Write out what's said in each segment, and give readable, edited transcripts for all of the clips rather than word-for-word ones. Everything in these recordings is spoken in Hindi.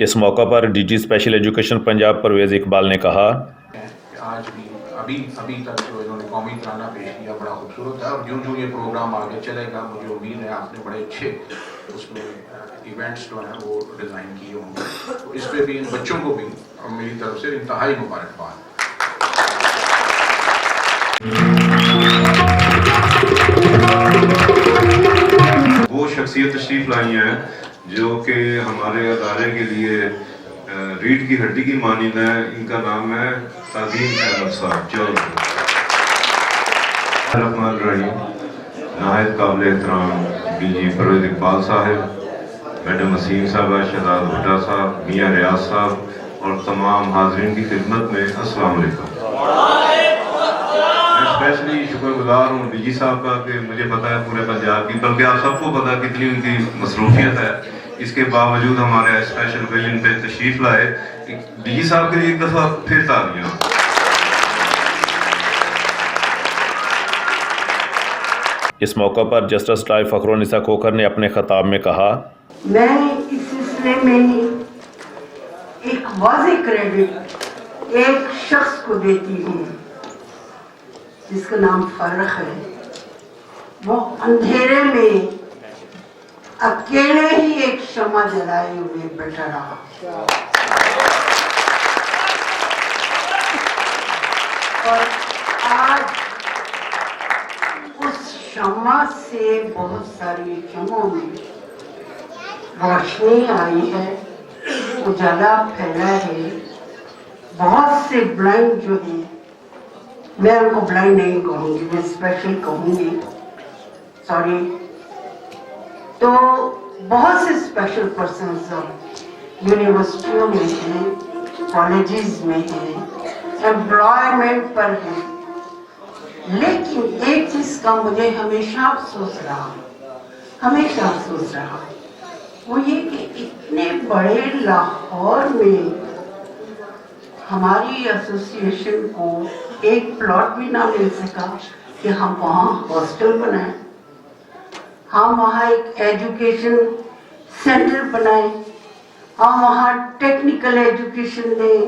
इस मौका पर DG special education Punjab Parvez Iqbal ने कहा, आज भी अभी तक जो इन्होंने कौमी तराना पेश किया बड़ा खूबसूरत है और जो ये प्रोग्राम आगे चलेगा मुझे उम्मीद है आपने बड़े अच्छे उसमें इवेंट्स जो हैं वो डिज़ाइन किए होंगे, तो इस पर भी इन बच्चों को भी मेरी तरफ से इंतहाई मुबारकबाद। वो शख्सियत तशरीफ लाई हैं जो कि हमारे अदारे के लिए रीढ़ की हड्डी की मानिंद है। इनका नाम है ताज़ीम अहमद साहब। नायब काबिल एहतराम डीजी परवेज़ इकबाल साहब, मैडम वसीम साहबा, शहजाद भुट्टा साहब, मियाँ रियाज साहब और तमाम हाज़रीन की खिदमत में अस्सलाम वालेकुम। स्पेशली शुक्रगुजार हूँ डीजी साहब का कि मुझे पता है पूरे पंजाब की, बल्कि आप सबको पता कितनी उनकी मसरूफियत है, इसके बावजूद हमारे स्पेशल ओकेजन पे तशरीफ लाए। डीजी साहब के लिए एक दफ़ा फिर तालियां। इस मौका पर जस्टिस ट्राई फ़खरुन्निसा खोखर ने अपने खिताब में कहा, मैं इस सिलसिले में एक वाज़ेह क्रेडिट एक शख्स को देती हूँ जिसका नाम फर्रख है। वो अंधेरे में अकेले ही एक शमा जलाए हुए बैठा रहा और आज उस शमा से बहुत सारी शमों में रोशनी आई है, उजाला फैला है। बहुत से ब्लाइंड जो है, मैं उनको ब्लाइंड नहीं कहूँगी, मैं स्पेशल कहूँगी, सॉरी। तो बहुत से स्पेशल पर्सन्स यूनिवर्सिटियों में हैं, कॉलेजेस में हैं, एम्प्लॉयमेंट पर हैं, लेकिन एक चीज़ का मुझे हमेशा अफसोस रहा, वो ये कि इतने बड़े लाहौर में हमारी एसोसिएशन को एक प्लॉट भी ना मिल सका कि हम वहाँ हॉस्टल बनाएं, हम वहाँ एक एजुकेशन सेंटर बनाएं, हम वहाँ टेक्निकल एजुकेशन दें,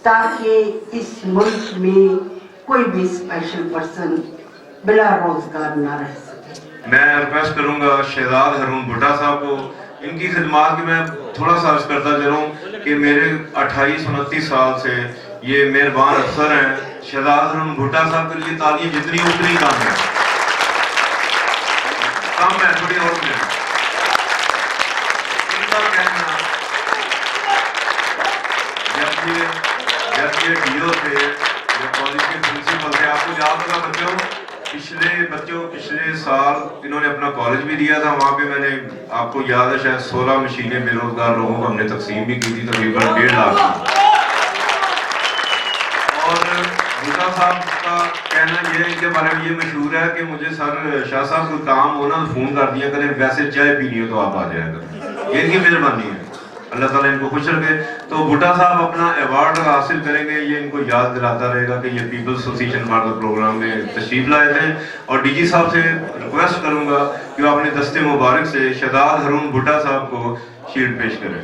ताकि इस मुल्क में कोई भी स्पेशल पर्सन बिला रोजगार ना रह सके। मैं रिक्वेस्ट करूंगा शहजाद हारून भुट्टा साहब को, इनकी खिदमत की मैं थोड़ा सा अर्ज करता चलूँ कि मेरे 28-29 साल से ये मेहरबान अफसर हैं। शहजाद हारून भुट्टा साहब के लिए तालियां जितनी उतनी कम है, थोड़ी और में। इनका कहना जब ये डीओ थे, जो कॉलेज के प्रिंसिपल थे, आपको याद होगा पिछले साल इन्होंने अपना कॉलेज भी दिया था। वहाँ पे मैंने, आपको याद है शायद, 16 मशीनें बेरोजगार लोगों को हमने तकसीम भी की थी, तकरीबन 1.5 लाख की। और भुट्टा साहब का कहना ये है, इनके बारे में ये मशहूर है कि मुझे सर शाह साहब कोई काम हो ना तो फ़ोन कर दिया करें, वैसे चाय पीनी हो तो आप आ जाया करें। ये इनकी मेहरबानी है, अल्लाह ताला इनको खुश रखे। तो भुट्टा साहब अपना अवार्ड हासिल करेंगे, ये इनको याद दिलाता रहेगा कि ये people's association for the programme में तशरीफ लाए थे। और डीजी साहब से रिक्वेस्ट करूंगा कि वो अपने दस्ते मुबारक से शहजाद हारून भुट्टा साहब को शील्ड पेश करें।